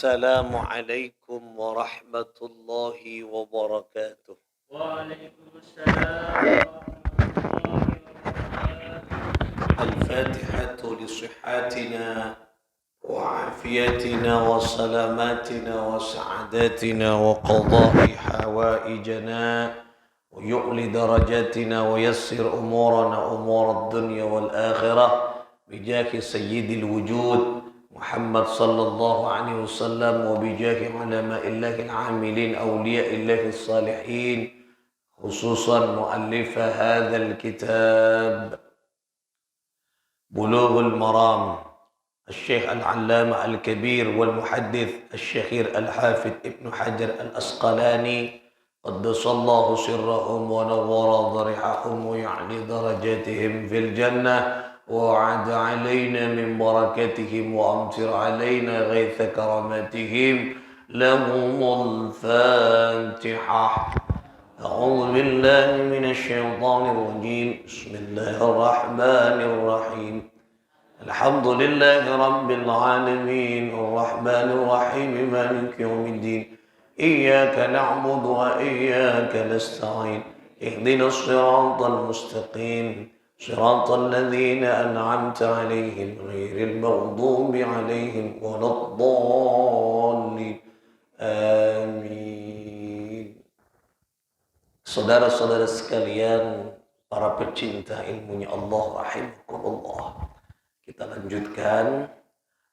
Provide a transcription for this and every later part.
السلام عليكم ورحمة الله وبركاته. وعليكم السلام ورحمة الله وبركاته. الفاتحة لصحتنا وعافيتنا وسلاماتنا وسعادتنا وقضاء حوائجنا ويعلي درجاتنا ويسر أمورنا أمور الدنيا والآخرة بجاه سيد الوجود محمد صلى الله عليه وسلم وبجاه علماء الله العاملين أولياء الله الصالحين خصوصا مؤلف هذا الكتاب بلوغ المرام الشيخ العلامة الكبير والمحدث الشهير الحافظ ابن حجر الأسقلاني قدس الله سرهم ونور ضريحهم ويعلي درجاتهم في الجنة وعد علينا من بركتهم وأمطر علينا غيث كرامتهم لهم الفاتحة. أعوذ بالله من الشيطان الرجيم بسم الله الرحمن الرحيم الحمد لله رب العالمين الرحمن الرحيم مالك يوم الدين إياك نعبد وإياك نستعين اهدنا الصراط المستقيم صراط الذين أنعمت عليهم غير المغضوب عليهم ولا الضالين آمين. Saudara-saudara sekalian, para pecinta ilmunya Allah rahimakumullah, kita lanjutkan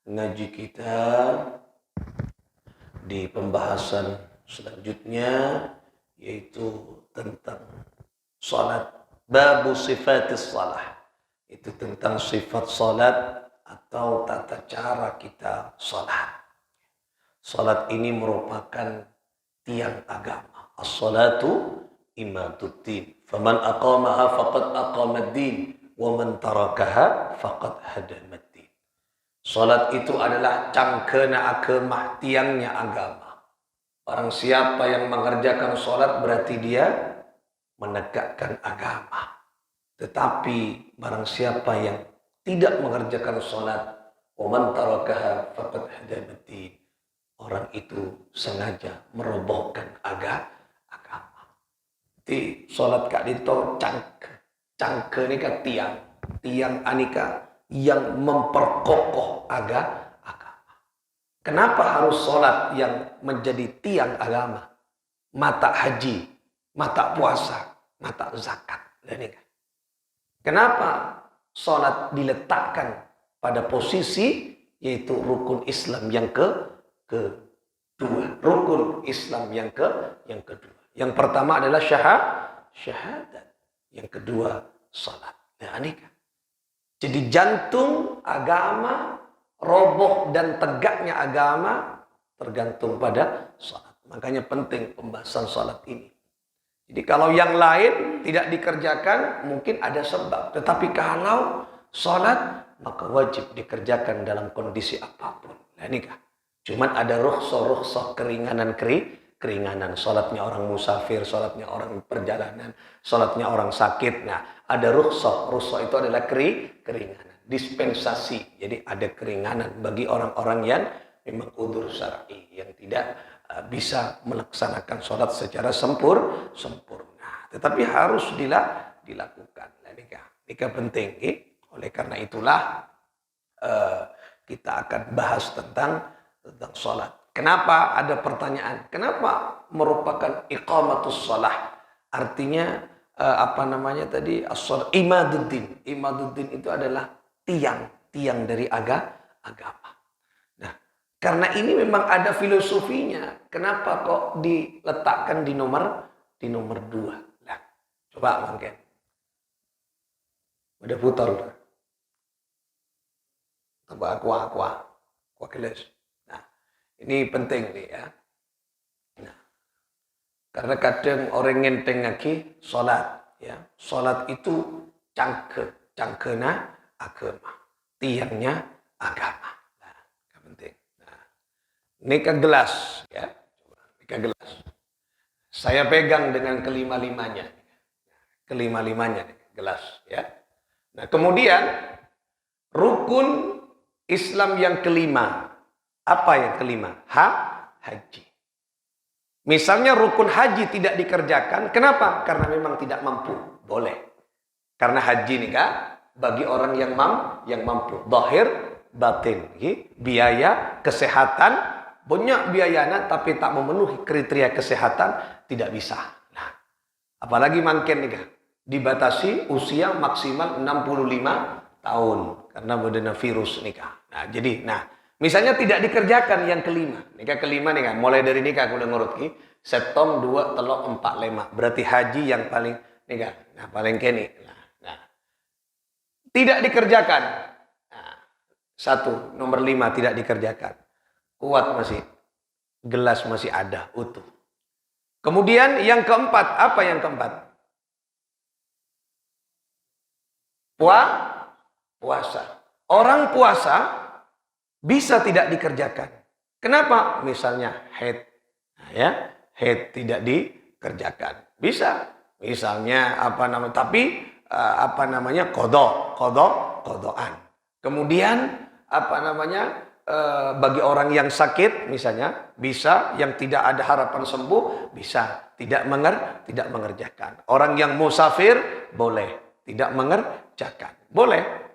ngaji kita di pembahasan selanjutnya, yaitu tentang salat. Babu sifatis salah, itu tentang sifat salat atau tata cara kita salat. Salat ini merupakan tiang agama. As-salatu imaduddin. Faman aqamaha faqad aqamad-din wa man tarakaha faqad hadamad-din. Salat itu adalah cangkena agama, tiangnya agama. Barang siapa yang mengerjakan salat berarti dia menegakkan agama. Tetapi barang siapa yang tidak mengerjakan salat, wa man tarakaha faqad hadamad-din, orang itu sengaja merobohkan agama. Di salat kak dito cangke ni ka tiang anika yang memperkokoh agama. Kenapa harus salat yang menjadi tiang agama? Mata haji, mata puasa, mata zakat. Kenapa salat diletakkan pada posisi yaitu rukun Islam yang kedua? Rukun Islam yang kedua. Yang pertama adalah syahadat. Yang kedua salat. Jadi jantung agama, roboh dan tegaknya agama tergantung pada salat. Makanya penting pembahasan salat ini. Jadi kalau yang lain tidak dikerjakan mungkin ada sebab. Tetapi kalau salat maka wajib dikerjakan dalam kondisi apapun. Cuman ada rukhsah keringanan. Salatnya orang musafir, salatnya orang perjalanan, salatnya orang sakit. Nah, ada rukhsah. Rukhsah itu adalah keringanan. Dispensasi. Jadi ada keringanan bagi orang-orang yang memang udzur syar'i, yang tidak bisa melaksanakan salat secara sempurna. Tetapi harus dilakukan. Ini penting. Oleh karena itulah kita akan bahas tentang salat. Kenapa ada pertanyaan? Kenapa merupakan iqamatus shalah? Artinya as-shalah imaduddin. Imaduddin itu adalah tiang dari agama. Nah, karena ini memang ada filosofinya. Kenapa kok diletakkan di nomor 2? Nah, coba mungkin. Udah putar. Tambah aqua keles. Ini penting nih ya. Nah, karena kadang orang ngenteng lagi salat, ya. Salat itu cangkena agama, tiangnya agama. Nah, penting. Nah, ini ke gelas, ya. Ini ke gelas. Saya pegang dengan kelima-limanya. Kelima-limanya gelas, ya. Nah, kemudian rukun Islam yang kelima Apa yang kelima? Haji. Misalnya rukun haji tidak dikerjakan, kenapa? Karena memang tidak mampu. Boleh. Karena haji ini kan bagi orang yang mampu. Zahir, batin. Biaya, kesehatan, banyak biayanya tapi tak memenuhi kriteria kesehatan, tidak bisa. Nah, apalagi makin nih kan, dibatasi usia maksimal 65 tahun karena bencana virus nikah. Nah, jadi, misalnya tidak dikerjakan yang kelima. Nikah kelima nih kan, mulai dari nikah aku udah ngurut ki. Setom 2 telok 4 5. Berarti haji yang paling nikah. Nah, paling kene. Nah. Tidak dikerjakan. Nah, 1, nomor 5 tidak dikerjakan. Kuat masih. Gelas masih ada, utuh. Kemudian yang keempat, apa yang keempat? Puasa. Orang puasa bisa tidak dikerjakan. Kenapa? Misalnya haid. Haid tidak dikerjakan. Bisa. Misalnya kodoan. Kemudian bagi orang yang sakit misalnya bisa, yang tidak ada harapan sembuh bisa tidak mengerjakan. Orang yang musafir boleh tidak mengerjakan. Boleh.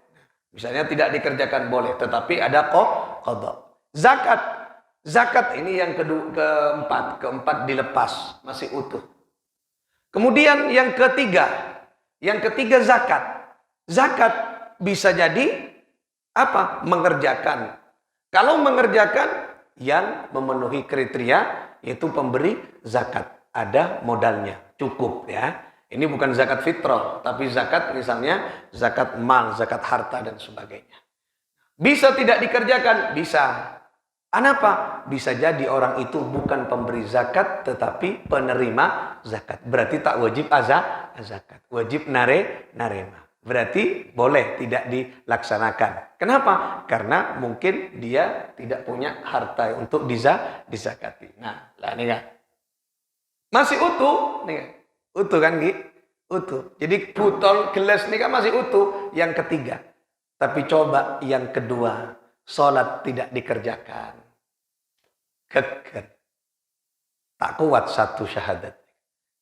Misalnya tidak dikerjakan boleh, tetapi ada qada. Zakat ini yang keempat dilepas, masih utuh. Kemudian yang ketiga zakat. Zakat bisa jadi apa? Mengerjakan. Kalau mengerjakan yang memenuhi kriteria yaitu pemberi zakat, ada modalnya, cukup ya. Ini bukan zakat fitrah, tapi zakat misalnya zakat mal, zakat harta dan sebagainya. Bisa tidak dikerjakan? Bisa. Kenapa? Bisa jadi orang itu bukan pemberi zakat tetapi penerima zakat. Berarti tak wajib zakat, wajib narema. Berarti boleh tidak dilaksanakan. Kenapa? Karena mungkin dia tidak punya harta untuk dizakati. Nah, lah nih kan. Masih utuh, nih kan. Utuh kan, Gi? Utuh. Jadi botol gelas ini kan masih utuh. Yang ketiga. Tapi coba yang kedua. Sholat tidak dikerjakan. Geger. Tak kuat satu syahadat.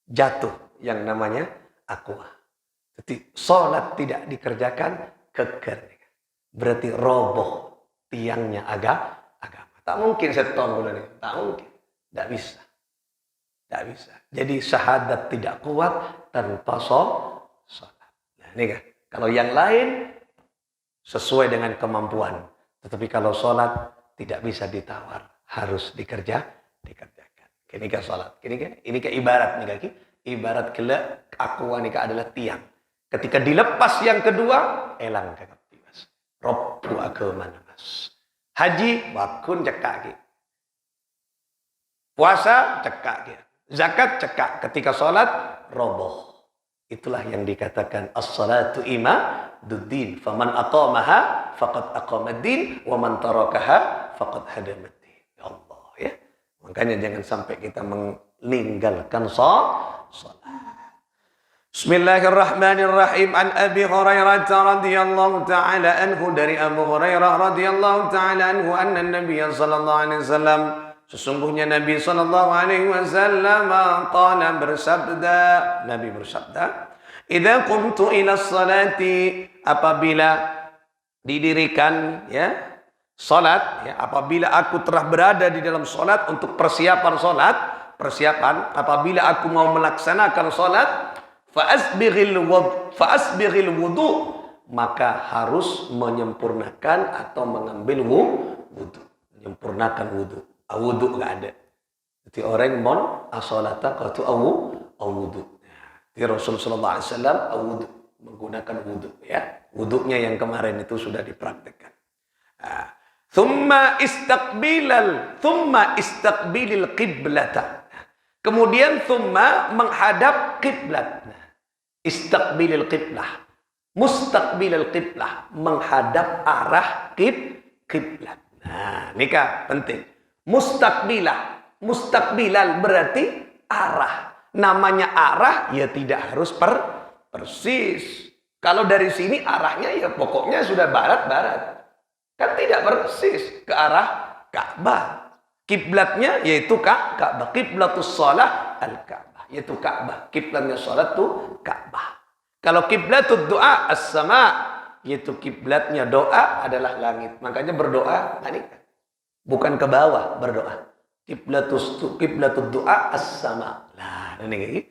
Jatuh yang namanya akwa. Jadi sholat tidak dikerjakan. Geger. Berarti roboh tiangnya agama. Tak mungkin setong bulan ini. Tak mungkin. Tak bisa. Tidak bisa. Jadi syahadat tidak kuat tanpa sholat. Nah, ini kan. Kalau yang lain sesuai dengan kemampuan. Tetapi kalau sholat tidak bisa ditawar. Harus dikerjakan. Ini kan sholat. Ini kan ibarat. Ibarat kelak aqua ini adalah tiang. Ketika dilepas yang kedua, elang kakak mas. Robbu agama mas. Haji, wakun cekak. Puasa, cekak. Zakat cekak, ketika sholat roboh. Itulah yang dikatakan as-salatu imaduddin. Faman aqamaha faqad aqamaddin wa man tarakaha faqad hadamaddin. Ya Allah ya. Makanya jangan sampai kita meninggalkan sholat. Bismillahirrahmanirrahim. An Abi Hurairah radhiyallahu taala anhu, dari Abu Hurairah radhiyallahu taala anhu, anna Nabiy sallallahu alaihi wasallam, sesungguhnya Nabi sallallahu alaihi wasallam qala, bersabda, Nabi bersabda, "Idza qumtu ila salati," apabila didirikan ya salat, ya, apabila aku telah berada di dalam salat untuk persiapan apabila aku mau melaksanakan salat, fa'asbighil wudu, maka harus menyempurnakan atau mengambil wudu, menyempurnakan wudu. Wudu nggak ada. Jadi orang mon asolata qatu wudu. Jadi Rasul sallallahu alaihi wasallam wudu, menggunakan wudu ya. Wudunya yang kemarin itu sudah dipraktekkan. Thumma istaqbilil qiblata. Kemudian thumma menghadap kiblat. Istaqbilil qiblah. Mustaqbilil qiblah, menghadap arah kiblat. Nah, ini kan penting. Mustaqbilal berarti arah. Namanya arah ya tidak harus persis. Kalau dari sini arahnya ya pokoknya sudah barat-barat. Kan tidak persis ke arah Ka'bah. Kiblatnya yaitu Ka'bah. Kiblatus shalah al-Ka'bah, yaitu Ka'bah. Kiblatnya salat tuh Ka'bah. Kalau kiblatud doa as-sama, yaitu kiblatnya doa adalah langit. Makanya berdoa ini bukan ke bawah berdoa. Kiblatud doa as-sama. Nah, ini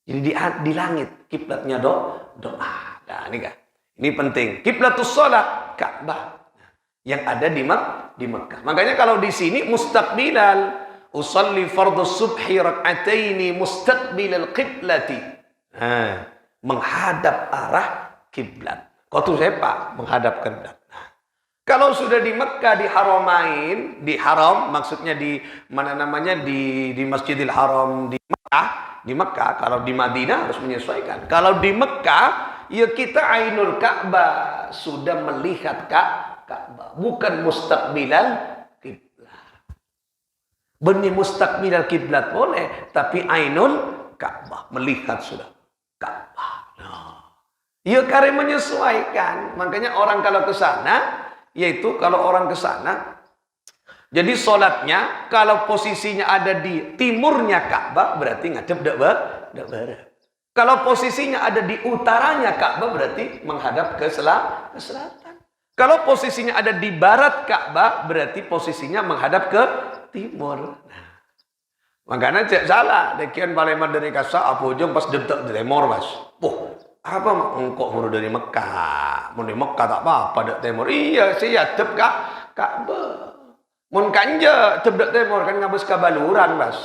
jadi di langit kiblatnya doa. Nah, ini kan. Ini penting. Kiblatus shalah Ka'bah yang ada di Mekah. Makanya kalau di sini mustaqbilal usalli fardhu subhi rak'ataini mustaqbilal qiblati. Nah, menghadap arah kiblat. Qatu sepa menghadap kiblat. Nah, kalau sudah di Mekah di haramain, di haram maksudnya di mana namanya di Masjidil Haram di Mekah, kalau di Madinah harus menyesuaikan. Kalau di Mekah ya kita ainul Ka'bah, sudah melihat Ka'bah, bukan mustaqbilal kiblat. Benih mustaqbilal kiblat boleh, tapi ainul Ka'bah, melihat sudah Ka'bah. Nah, ya karena menyesuaikan. Makanya orang kalau ke sana, yaitu kalau orang ke sana, jadi sholatnya kalau posisinya ada di timurnya Ka'bah berarti ngadep dak barat. Kalau posisinya ada di utaranya Ka'bah berarti menghadap ke selatan. Kalau posisinya ada di barat Ka'bah berarti posisinya menghadap ke timur. Nah, makanya cek salah. Dekian Palembang dari Kasa, apa ujung pas dedak di timur mas. Apa engkau mau dari Mekah? Mau dari Mekah tak apa dek timur. Iya sih ya dep Ka'bah. Mun kanja dep dek timur kan ngabus kabaluran mas.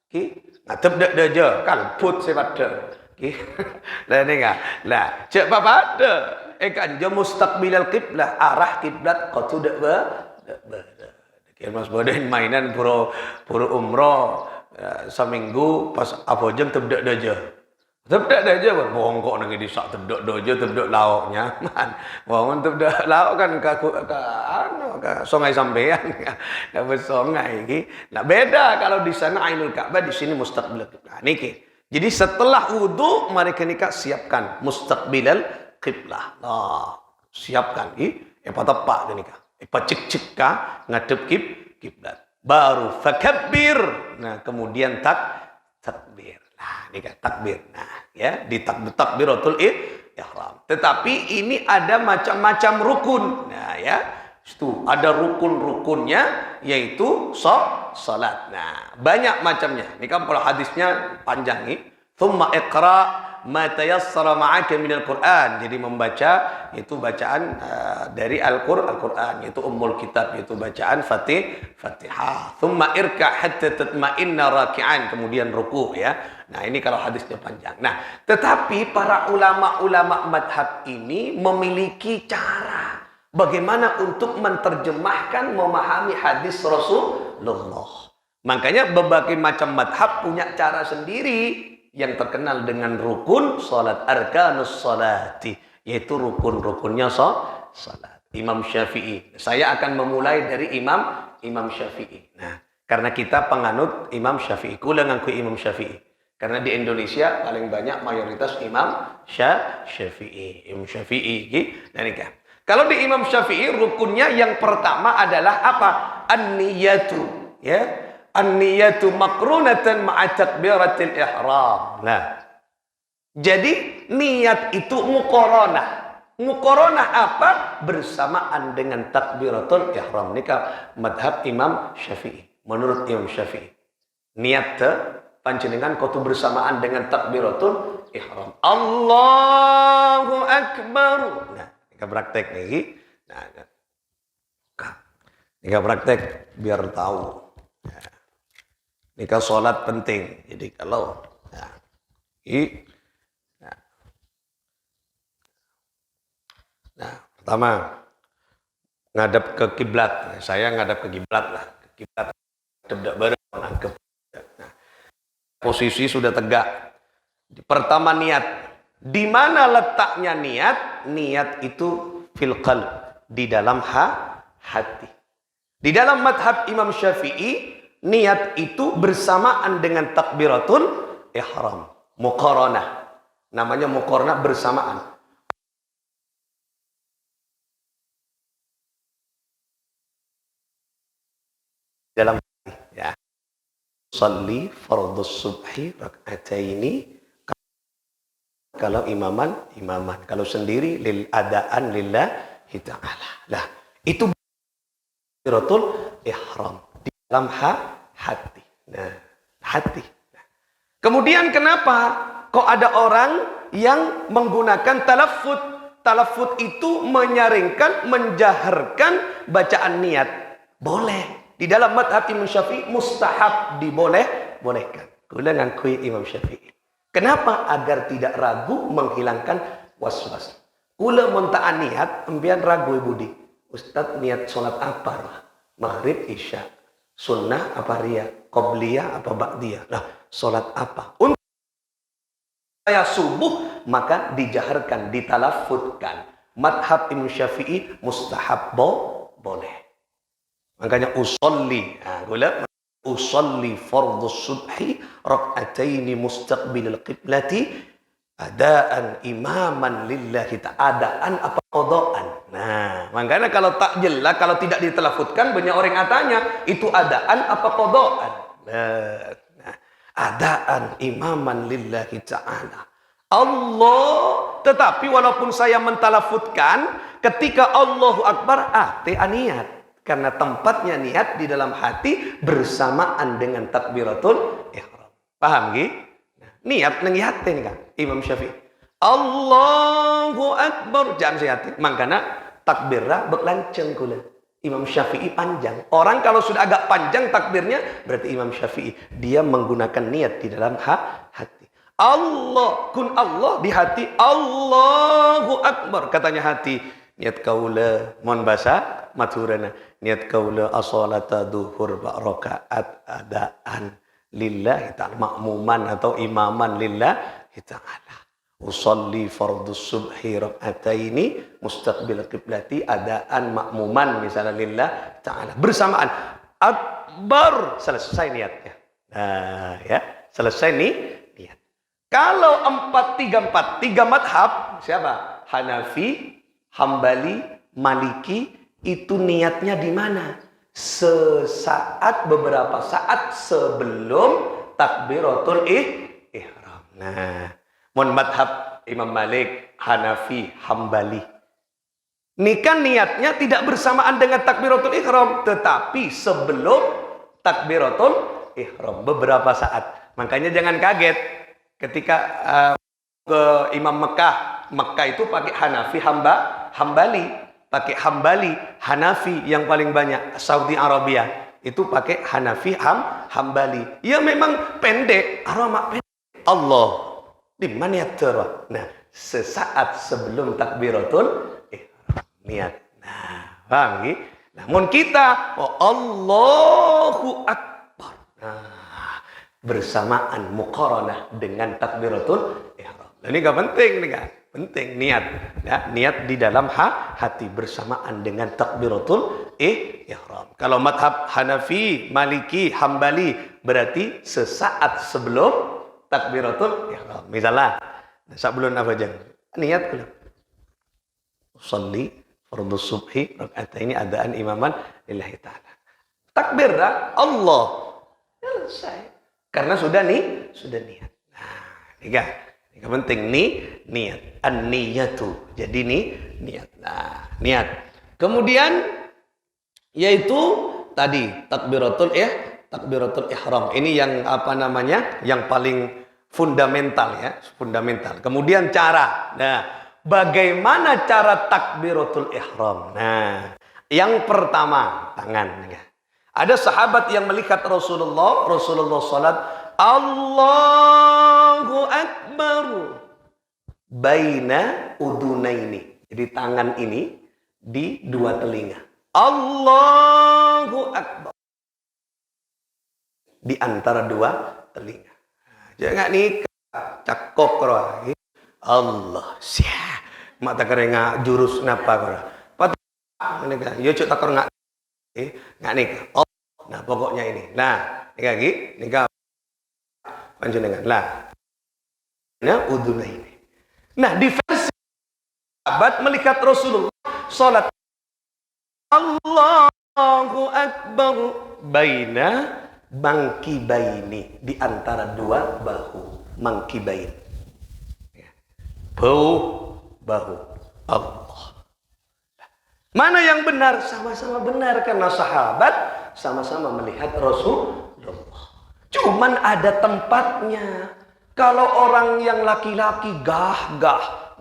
Ki ngadep dek deje kalput sepada. Ki lah ni enggak. Lah cek apa ada? Kanja mustaqbilal qiblah, arah kiblat kau tu dek Kian mas badan mainan pura umroh seminggu pas apa jam tebdak daja. Tebdak daja kan bongkok nanti disak tebdak daja tebdak lauknya. Man, wong tebdak lauk kan ke sungai sampean ka sungai iki. Nah beda kalau di sana Ainul Ka'bah, di sini mustaqbil qiblah. Niki. Jadi setelah wudu mereka nikah siapkan mustaqbilal qiblah. Nah, siapkan apa tepak nikah. Cek ka ngadep kiblat. Baru fakabbir. Nah, kemudian takbir. Nah, ini kan takbir. Nah, ya, di takbiratul ihram. Tetapi ini ada macam-macam rukun. Nah, ya. Itu ada rukun-rukunnya yaitu salat. Nah, banyak macamnya. Ini kan pola hadisnya panjang nih. Tsumma iqra ma tayassara ma'aka minal Qur'an. Jadi membaca itu bacaan dari Al-Qur'an, yaitu ummul kitab, yaitu bacaan Fatihah. Tsumma irka' hatta tatma'inna raki'an, kemudian ruku ya. Nah, ini kalau hadisnya panjang. Nah, tetapi para ulama-ulama madhab ini memiliki cara bagaimana untuk menerjemahkan, memahami hadis Rasulullah. Makanya berbagai macam madhab punya cara sendiri. Yang terkenal dengan rukun salat, arkanus salati, yaitu rukun-rukunnya salat. Imam Syafi'i. Saya akan memulai dari Imam Syafi'i. Nah, karena kita penganut Imam Syafi'i, kula ngaku Imam Syafi'i. Karena di Indonesia paling banyak mayoritas Imam Syafi'i. Imam Syafi'i nah nikah. Kalau di Imam Syafi'i rukunnya yang pertama adalah apa? An-niyatu, ya. An-niyatu makrunatan ma'a takbiratil ihram. Nah, jadi niat itu muqaranah. Muqaranah apa? Bersamaan dengan takbiratul ihram. Ini madhab Imam Syafi'i. Menurut Imam Syafi'i, niat panjenengan kudu bersamaan dengan takbiratul ihram. Allahu akbar. Nah, kita praktek nih. Nah, kita praktek biar tahu. Nah. Nikah sholat penting. Jadi kalau pertama ngadap ke kiblat. Saya ngadap ke kiblat lah. Kiblat tidak bareng nangkep. Nah, posisi sudah tegak. Pertama niat. Di mana letaknya niat? Niat itu fil qalb, di dalam hati. Di dalam madhab Imam Syafi'i, niat itu bersamaan dengan takbiratul ihram. Muqaranah. Namanya muqaranah bersamaan. dalam ya. Sholli fardhus subhi rak'ataini, kalau imaman, kalau sendiri lil adaan lillahi ta'ala. Lah, itu takbiratul ihram di dalam hati. Nah, hati. Kemudian kenapa kok ada orang yang menggunakan talaffuz? Talaffuz itu menyaringkan, menjaharkan bacaan niat. Boleh. Di dalam madhab Imam Syafi'i mustahab, bolehkan. Kula ngakui Imam Syafi'i. Kenapa? Agar tidak ragu, menghilangkan was-was. Kula munta niat, embian ragu budi. Ustaz niat sholat apa? Maghrib, isya. Sunnah apa riya? Qobliyah apa ba'diyah? Lah, sholat apa? Untuk saya subuh, maka dijaharkan, ditalaffuzkan. Madhab Imam Syafi'i mustahab, boleh. Makanya usolli, usolli fardhus subhi rak'ataini mustaqbilal qiblati adaan imaman lillahi ta'adaan apa qadaan. Nah, makanya kalau tak jelas, kalau tidak ditelaffuzkan, banyak orang yang tanya, itu adaan apa qadaan? Nah, adaan imaman lillahi ta'ala. Allah, tetapi walaupun saya mentalaffuzkan, ketika Allahu Akbar, niat. Karena tempatnya niat di dalam hati bersamaan dengan takbiratul ihram. Paham nggih? Nah, niat nang hati nih kan Imam Syafi'i. Allahu Akbar jam hati. Makanya takbirnya berlanceng kula. Imam Syafi'i panjang. Orang kalau sudah agak panjang takbirnya berarti Imam Syafi'i dia menggunakan niat di dalam hati. Allah kun Allah di hati. Allahu Akbar katanya hati. Niat kaula mon basa maturana. Niat kaula as-salata duhur rakaat adaan lillahi ta'ala, makmuman atau imaman lillahi ta'ala. Usolli fardhus subhi rak'ataini mustaqbil qiblati adaan makmuman misalnya lillah ta'ala. Bersamaan akbar, selesai niatnya. Nah, ya, selesai nih niat. Kalau 4-3-4, 3 madhab siapa? Hanafi, Hambali, Maliki, itu niatnya di mana? Beberapa saat sebelum takbiratul ihram. Nah, mon madhab Imam Malik, Hanafi, Hambali. Nikah niatnya tidak bersamaan dengan takbiratul ihram, tetapi sebelum takbiratul ihram beberapa saat. Makanya jangan kaget ketika ke Imam Mekah itu pakai Hanafi, Hambali. Pakai Hambali, Hanafi yang paling banyak. Saudi Arabia itu pakai Hanafi, Hambali. Ya memang pendek, aroma pendek. Allah di mana niat terus? Nah, sesaat sebelum takbiratul niat. Nah, paham nggih? Namun kita Allahu Akbar. Nah, bersamaan muqaranah dengan takbiratul ihram. Ini gak penting nih kan? Penting niat, ya, niat di dalam hati bersamaan dengan takbiratul ihram. Kalau madhab Hanafi, Maliki, Hambali berarti sesaat sebelum takbiratul ihram. Misalnya sebelum apa aja? Niat dulu. Sholli fardhus subhi rak'ataini adaan imaman lillahi ta'ala. Takbir Allah. Selesai. Karena sudah niat. Nah, tiga. Yang penting niat. An-niyatu. Jadi niat. Nah, niat. Kemudian yaitu tadi takbiratul ihram. Ini yang apa namanya? Yang paling fundamental ya, fundamental. Kemudian cara. Nah, bagaimana cara takbiratul ihram? Nah, yang pertama tangan. Ada sahabat yang melihat Rasulullah salat Allahu Akbar baina udunaini. Jadi tangan ini di dua telinga. Allahu Akbar di antara dua telinga. Jangan nih cakok roh. Allah sia. Mata kerenga jurus napa kora. Pat nega yo cuk takor ngak. Ngak nih. Oh, nah pokoknya ini. Nah, nega iki, nega panjenengan. Lah. Nah, uduna ini. Nah, di versi sahabat melihat Rasulullah salat Allahu Akbar baina mangkibaini, di antara dua bahu. Mangkibain. Bahu. Allah. Mana yang benar? Sama-sama benar karena sahabat sama-sama melihat Rasulullah. Cuman ada tempatnya. Kalau orang yang laki-laki gah-gah,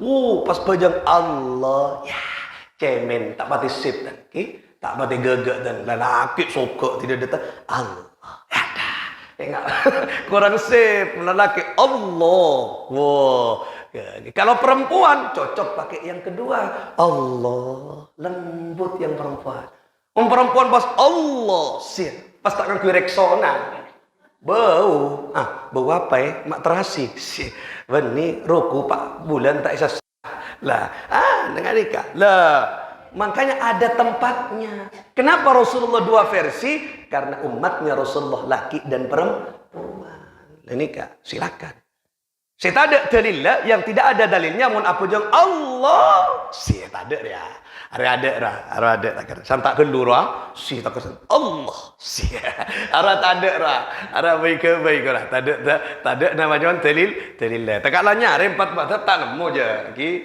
pas pajang Allah, ya cemen, tak pati sip dan tak pati gagak dan lelaki suka tidak datang Allah. Ya dah, enggak kurang sip lelaki Allah. Wow. Ya, kalau perempuan cocok pakai yang kedua. Allah, lembut yang perempuan. Perempuan pas Allah, sih, pas takkan kui reksona. Bau apa ya? Mak terasi. Sih, beni roku Pak bulan tak isa lah. Dengan nikah. Lah, makanya ada tempatnya. Kenapa Rasulullah dua versi? Karena umatnya Rasulullah laki dan perempuan. Nikah, silakan. Saya tak ada dalil lah, yang tidak ada dalilnya mun apa jeng Allah. Saya tak ada dia. Ada tak kira. Santak kelur si tak kesan. Allah. Si. Tak ada. Ada baik lah. Tak ada namanya dalil lah. Tak kalanya empat madhab tak nemu je.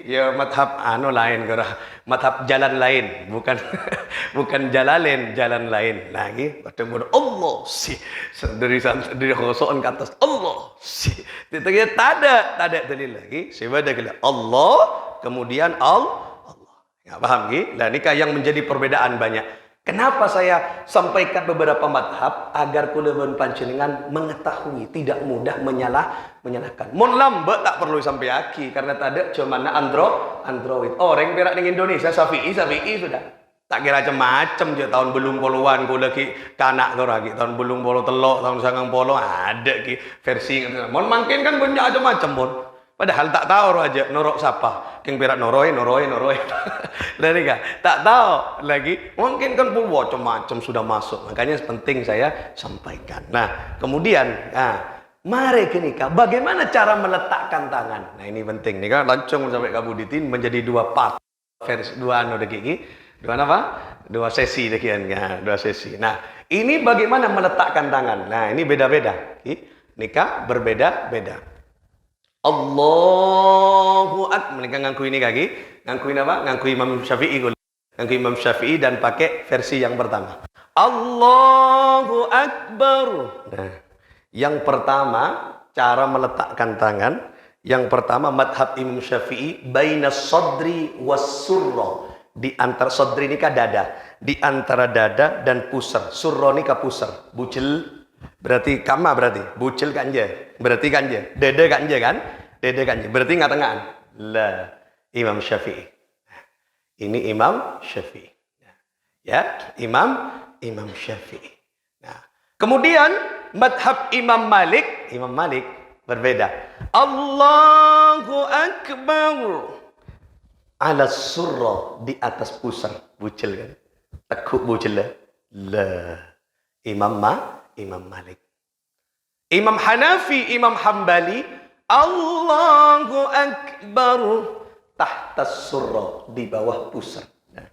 Ya madhab lain kira. Madhab jalan lain, bukan jalan lain lagi. Ketemu Allah si dari khosokan ke atas Allah si. Tak ada dalil lagi. Sebab ada Allah kemudian Allah. Nggak paham gitu? Nah, nikah yang menjadi perbedaan banyak. Kenapa saya sampaikan beberapa madhab agar kulawan panjenengan mengetahui, tidak mudah menyalahkan. Mun lambat tak perlu sampai aki karena tak ada cuma Android. Orang perak di Indonesia Syafi'i sudah. Tak kira macam-macam je tahun belum puluhan ku lagi kanak tu lagi tahun belum puluh telok tahun sangang puluh ada ki versi. Mun makin kan banyak macam-macam pun. Padahal tak tahu aja norok siapa. Yang berat noroi. Dari tak tahu lagi. Mungkin kan pun macam-macam sudah masuk. Makanya penting saya sampaikan. Nah, kemudian mari ke nikah. Bagaimana cara meletakkan tangan? Nah, ini penting. Nikah lancung sampai kabuditin menjadi dua part. Versi dua dua apa? Dua sesi dekian ya, dua sesi. Nah, ini bagaimana meletakkan tangan. Nah, ini beda-beda. Nikah berbeda-beda. Allahu Akbar. Mereka ngangku ini kaki. Ngangku ini apa? Ngangku Imam Syafi'i. Ngangku Imam Syafi'i dan pakai versi yang pertama. Allahu Akbar. Nah, yang pertama cara meletakkan tangan. Yang pertama madhab Imam Syafi'i baina sadri was surra. Di antara sadri ini kah dada. Di antara dada dan pusar. Surra ini kah pusar. Bucil. Berarti kama berarti bucil kanje. Berarti kanje. Dede kanje kan? Dede kanje. Berarti nggak tengah. Lah Imam Syafi'i. Ini Imam Syafi'i. Ya, Imam Syafi'i. Nah, kemudian madhab Imam Malik berbeda. Allahu Akbar. Ala surra di atas pusar. Bucil kan? Tekuk bucil lah. Imam Malik. Imam Hanafi, Imam Hambali, Allahu Akbar tahta surra di bawah pusar. Nah,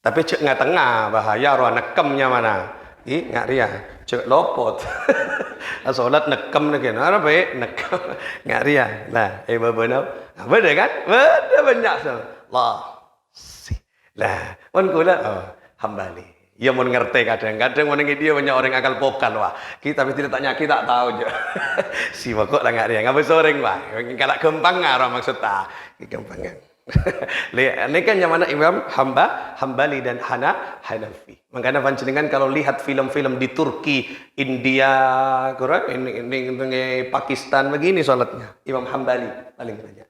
tapi cek nggak tengah bahaya roh nekemnya mana? Nggak ria, cek lopot. Salat nekem lagi, apa baik nekem nggak ria. Nah, benar, beda kan? Beda banyak lah, kula Hambali. Ia mau ngerti kadang-kadang mau dia banyak orang akal pokal wah. Kita tapi tidak tanya kita tahu je. Si kok lah nggak dia ngapa soreng wah. Kalau gampang ngaro maksud ta. Gampang. Ini kan yang mana Imam Hambali dan Hanafi. Makanya panjenengan kalau lihat film-film di Turki, India, ini Pakistan begini salatnya. Imam Hambali paling banyak.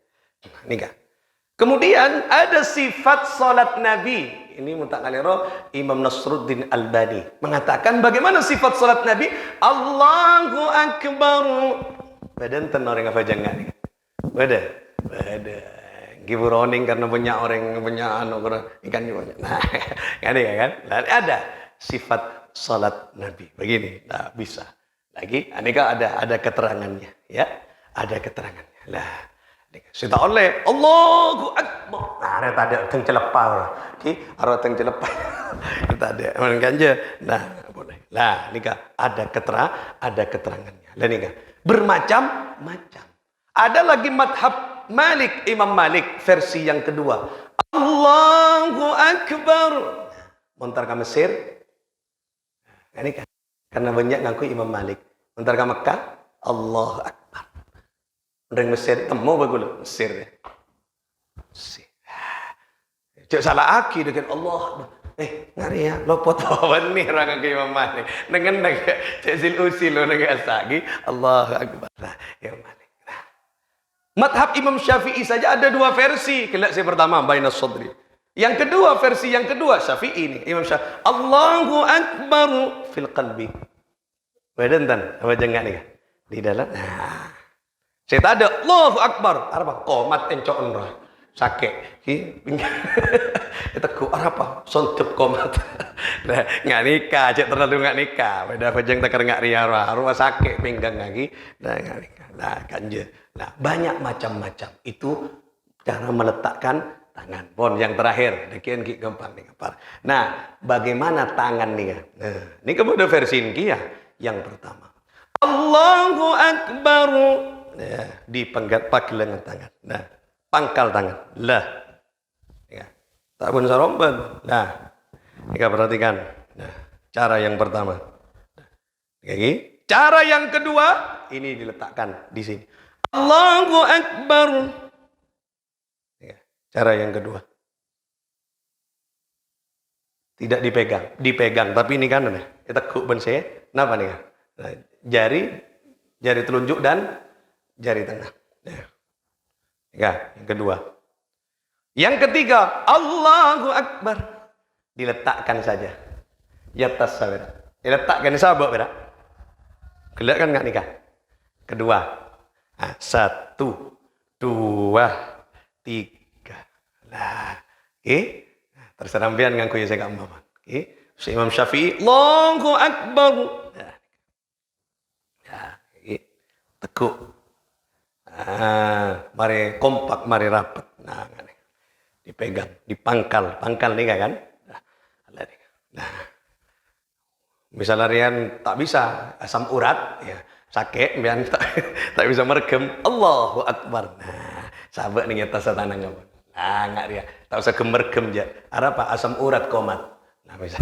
Ini kan. Kemudian ada sifat salat Nabi. Ini mutakaliro Imam Nasruddin Albani mengatakan bagaimana sifat salat Nabi. Allahu Akbar. Badan tenor yang apa jangan nih. Beda. Giburoning karena banyak orang ikan banyak. Nah, ada kan? Ada sifat salat Nabi. Begini, nah, bisa. Lagi, ini kan ada keterangannya, ya. Ada keterangannya. Lah, kita oleh Allahu Akbar. Allah. Nah, ada tadi teng celepau. Ki aro teng celepau. Kita ada. Kan je. Nah, boleh. Lah, nikah ada keterangannya. Lah nikah bermacam-macam. Ada lagi madhab Malik, Imam Malik versi yang kedua. Allahu Akbar. Montar ke Mesir. Nah, nikah. Karena banyak ngaku Imam Malik. Montar ke Mekah. Allahu Akbar. Orang Mesir temu bagul Mesir. Mesir. Cek salah aki dengan Allah. Ngari ya, lopot bawan nih orang ke Imam Malik. Dengan cek sil usil lo dengan asagi. Allahu Akbar. Nah, Imam Malik. Nah. Madhab Imam Syafi'i saja ada dua versi. Kelak saya pertama Bainas Sadri. Yang kedua versi yang kedua Syafi'i ini. Imam Syafi'i. Allahu Akbar fil qalbi. Wedan tan, apa jangan nih? Di dalam. Nah. Saya tak ada Allahu Akbar. Apa? Qomat encok onroh. Sakit. Kita ku apa? Sontup qomat. Nah, nggak nikah, cek terlalu nggak nikah. Beda pejeng tak nggak riara, rumah sakit pinggang lagi. Nah, nggak nikah. Nah, kanje. Nah, banyak macam-macam. Itu cara meletakkan tangan. Pon yang terakhir, dekian ki gampang nih kapar. Nah, bagaimana tangan nih? Nah, ini kemudian versi ini ya. Yang pertama. Allahu Akbar. Ya, dipenggat pakai lengan tangan. Nah, pangkal tangan. Lah. Ya. Tak pun saromban. Nah. Kita perhatikan. Nah, cara yang pertama. Oke. Cara yang kedua, ini diletakkan di sini. Allahu Akbar. Ya. Cara yang kedua. Tidak dipegang. Dipegang. Tapi ini kan. Kita kuben saya. Kenapa nih? Nah, jari telunjuk dan jari tengah. Ya, yang kedua. Yang ketiga, Allahu Akbar. Diletakkan saja. Di atas sahabat. Diletakkan di sahabat, beda. Kelihatan kan nggak nikah? Kedua. Nah, 1, 2, 3. Lah. Oke. Terserah pian ngangku ya saya gak mau. Oke. Si Imam Syafi'i, Allahu Akbar. Ya, tekuk. Mari kompak, mari rapat. Nah, dipegang, dipangkal, pangkal nih kan? Nah, misalnya Rian tak bisa asam urat, ya sakit, biar tak bisa meregem. Allahu Akbar. Nah, sahabat nih atas tanah kamu. Nah, nggak dia, tak usah gemergem aja. Ada apa? Asam urat komat. Nah, bisa,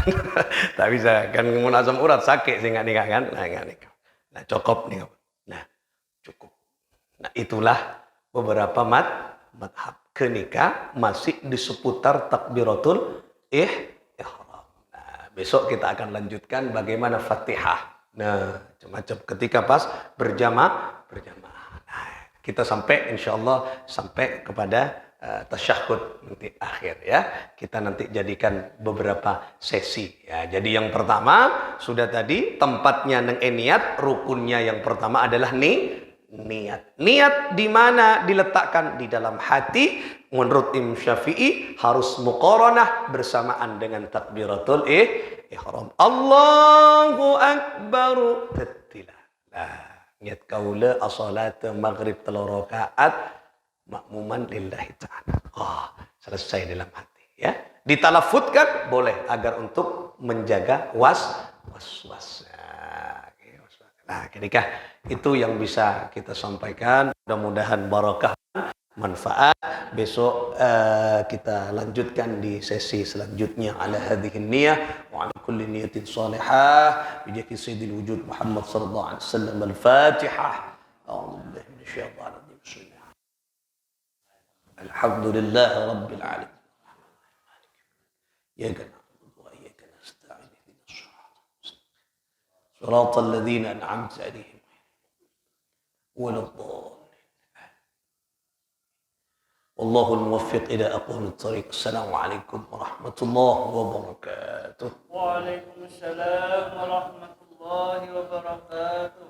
tak bisa kan ngomong asam urat sakit sih nggak nikah kan? Nah, nggak nikah. Nah, cukup nih. Nah, cukup. Nah, itulah beberapa madhab kenikah masih di seputar takbiratul ihram. Nah, besok kita akan lanjutkan bagaimana Fatihah. Nah, macam ketika pas berjamaah. Nah, kita sampai insyaallah sampai kepada tasyahud nanti akhir ya. Kita nanti jadikan beberapa sesi ya. Jadi yang pertama sudah tadi tempatnya neng niat, rukunnya yang pertama adalah niat. Niat di mana diletakkan di dalam hati. Menurut Imam Syafi'i harus muqaranah bersamaan dengan takbiratul ihram. Allahu Akbar. Tettilah. Nah, niat kaula as-salat maghrib 3 rakaat makmuman lillahi ta'ala. Selesai dalam hati ya. Ditalafutkan boleh agar untuk menjaga was-was. Nah, ketika itu yang bisa kita sampaikan. Mudah-mudahan barakah manfaat. Besok kita lanjutkan di sesi selanjutnya ala hadhihi niyah wa ala kulli niyatin salihah bi jaki sayyidil wujud Muhammad sallallahu alaihi wasallam. Al-Fatihah. A'udzu billahi minasyaitonir rajim. Alhamdulillah rabbil alamin. Iyyaka na'budu wa iyyaka nasta'in. صراط الذين أنعمت عليهم ولا الضالين والله الموفق إلى أقوم الطريق. السلام عليكم ورحمة الله وبركاته. وعليكم السلام ورحمة الله وبركاته.